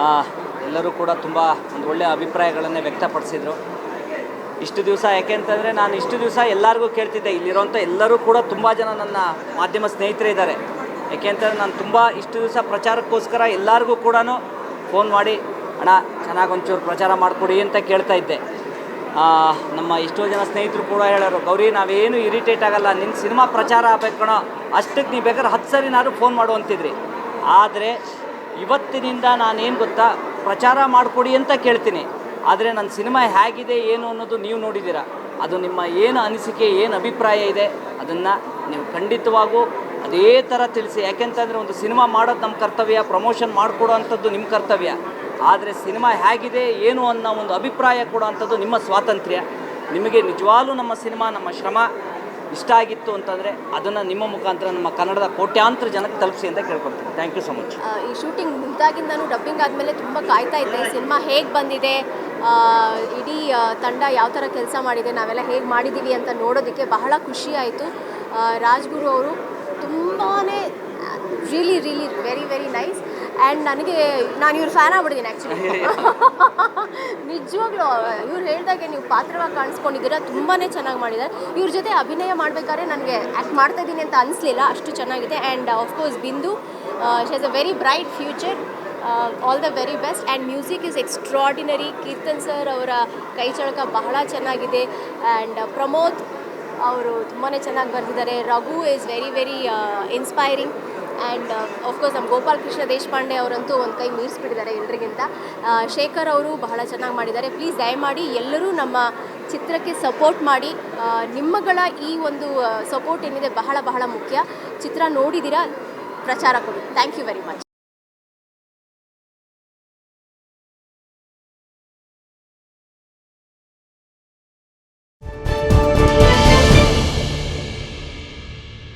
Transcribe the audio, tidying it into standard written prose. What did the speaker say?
ಆ, ಎಲ್ಲರೂ ಕೂಡ ತುಂಬ ಒಂದು ಒಳ್ಳೆಯ ಅಭಿಪ್ರಾಯಗಳನ್ನೇ ವ್ಯಕ್ತಪಡಿಸಿದರು. ಇಷ್ಟು ದಿವಸ ಯಾಕೆಂತಂದರೆ ನಾನು ಇಷ್ಟು ದಿವಸ ಎಲ್ಲರಿಗೂ ಕೇಳ್ತಿದ್ದೆ, ಇಲ್ಲಿರೋಂಥ ಎಲ್ಲರೂ ಕೂಡ ತುಂಬ ಜನ ನನ್ನ ಮಾಧ್ಯಮ ಸ್ನೇಹಿತರೇ ಇದ್ದಾರೆ. ಯಾಕೆಂತಂದರೆ ನಾನು ತುಂಬ ಇಷ್ಟು ದಿವಸ ಪ್ರಚಾರಕ್ಕೋಸ್ಕರ ಎಲ್ಲರಿಗೂ ಕೂಡ ಫೋನ್ ಮಾಡಿ ಅಣ್ಣ ಚೆನ್ನಾಗಿ ಒಂಚೂರು ಪ್ರಚಾರ ಮಾಡಿಕೊಡಿ ಅಂತ ಕೇಳ್ತಾ ಇದ್ದೆ. ನಮ್ಮ ಎಷ್ಟೋ ಜನ ಸ್ನೇಹಿತರು ಕೂಡ ಹೇಳೋರು, ಗೌರಿ ನಾವೇನು ಇರಿಟೇಟ್ ಆಗಲ್ಲ, ನಿನ್ನ ಸಿನಿಮಾ ಪ್ರಚಾರ ಆಗಬೇಕು ಕಣೋ, ಅಷ್ಟಕ್ಕೆ ನೀವು ಬೇಕಾದ್ರೆ 10 ಸರಿನಾದ್ರು ಫೋನ್ ಮಾಡು ಅಂತಿದ್ರಿ. ಆದರೆ ಇವತ್ತಿನಿಂದ ನಾನೇನು ಗೊತ್ತಾ, ಪ್ರಚಾರ ಮಾಡಿಕೊಡಿ ಅಂತ ಕೇಳ್ತೀನಿ. ಆದರೆ ನನ್ನ ಸಿನಿಮಾ ಹೇಗಿದೆ ಏನು ಅನ್ನೋದು ನೀವು ನೋಡಿದ್ದೀರ. ಅದು ನಿಮ್ಮ ಏನು ಅನಿಸಿಕೆ, ಏನು ಅಭಿಪ್ರಾಯ ಇದೆ ಅದನ್ನು ನೀವು ಖಂಡಿತವಾಗೂ ಅದೇ ಥರ ತಿಳಿಸಿ. ಯಾಕೆಂತಂದರೆ ಒಂದು ಸಿನಿಮಾ ಮಾಡೋದು ನಮ್ಮ ಕರ್ತವ್ಯ, ಪ್ರಮೋಷನ್ ಮಾಡಿಕೊಡೋ ಅಂಥದ್ದು ನಿಮ್ಮ ಕರ್ತವ್ಯ. ಆದರೆ ಸಿನಿಮಾ ಹೇಗಿದೆ ಏನು ಅನ್ನೋ ಒಂದು ಅಭಿಪ್ರಾಯ ಕೊಡೋ ಅಂಥದ್ದು ನಿಮ್ಮ ಸ್ವಾತಂತ್ರ್ಯ. ನಿಮಗೆ ನಿಜವಾಗ್ಲೂ ನಮ್ಮ ಸಿನಿಮಾ, ನಮ್ಮ ಶ್ರಮ ಇಷ್ಟ ಆಗಿತ್ತು ಅಂತಂದರೆ ಅದನ್ನು ನಿಮ್ಮ ಮುಖಾಂತರ ನಮ್ಮ ಕನ್ನಡದ ಕೋಟ್ಯಾಂತರ ಜನಕ್ಕೆ ತಲುಪಿಸಿ ಅಂತ ಕೇಳ್ಕೊಳ್ತೀನಿ. Thank you so much. ಈ ಶೂಟಿಂಗ್ ಮುಂದಾಗಿಂದನೂ ಡಬ್ಬಿಂಗ್ ಆದಮೇಲೆ ತುಂಬ ಕಾಯ್ತಾ ಇದ್ದೆ, ಸಿನಿಮಾ ಹೇಗೆ ಬಂದಿದೆ, ಇಡೀ ತಂಡ ಯಾವ ಥರ ಕೆಲಸ ಮಾಡಿದೆ, ನಾವೆಲ್ಲ ಹೇಗೆ ಮಾಡಿದ್ದೀವಿ ಅಂತ ನೋಡೋದಕ್ಕೆ ಬಹಳ ಖುಷಿ ಆಯಿತು. ರಾಜ್ಗುರು ಅವರು ತುಂಬಾ really very very nice. And ನಾನು ಇವ್ರ ಫ್ಯಾನ್ ಆಗ್ಬಿಟ್ಟಿದ್ದೀನಿ ಆ್ಯಕ್ಚುಲಿ. ನಿಜವಾಗ್ಲೂ ಇವ್ರು ಹೇಳಿದಾಗೆ ನೀವು ಪಾತ್ರವಾಗಿ ಕಾಣಿಸ್ಕೊಂಡಿದ್ದೀರಾ, ತುಂಬಾ ಚೆನ್ನಾಗಿ ಮಾಡಿದ್ದಾರೆ. ಇವ್ರ ಜೊತೆ ಅಭಿನಯ ಮಾಡಬೇಕಾದ್ರೆ ನನಗೆ ಆ್ಯಕ್ಟ್ ಮಾಡ್ತಾಯಿದ್ದೀನಿ ಅಂತ ಅನಿಸ್ಲಿಲ್ಲ, ಅಷ್ಟು ಚೆನ್ನಾಗಿದೆ. ಆ್ಯಂಡ್ ಆಫ್ಕೋರ್ಸ್ ಬಿಂದು, she has a very bright future. All the very best. And music is extraordinary. Keerthan sir ಅವರ ಕೈ ಚಳಕ ಬಹಳ ಚೆನ್ನಾಗಿದೆ. ಆ್ಯಂಡ್ ಪ್ರಮೋದ್ ಅವರು ತುಂಬಾ ಚೆನ್ನಾಗಿ ಬರೆದಿದ್ದಾರೆ. Raghu is very very inspiring. And of course ನಮ್ಮ ಗೋಪಾಲ್ ಕೃಷ್ಣ ದೇಶಪಾಂಡೆ ಅವರಂತೂ ಒಂದು ಕೈ ಮೀರಿಸ್ಬಿಟ್ಟಿದ್ದಾರೆ ಎಲ್ರಿಗಿಂತ. ಶೇಖರ್ ಅವರು ಬಹಳ ಚೆನ್ನಾಗಿ ಮಾಡಿದ್ದಾರೆ. ಪ್ಲೀಸ್ ದಯಮಾಡಿ ಎಲ್ಲರೂ ನಮ್ಮ ಚಿತ್ರಕ್ಕೆ ಸಪೋರ್ಟ್ ಮಾಡಿ. ನಿಮ್ಮಗಳ ಈ ಒಂದು ಸಪೋರ್ಟ್ ಏನಿದೆ ಬಹಳ ಬಹಳ ಮುಖ್ಯ. ಚಿತ್ರ ನೋಡಿದ್ದೀರಾ, ಪ್ರಚಾರ ಕೊಡಿ. Thank you very much.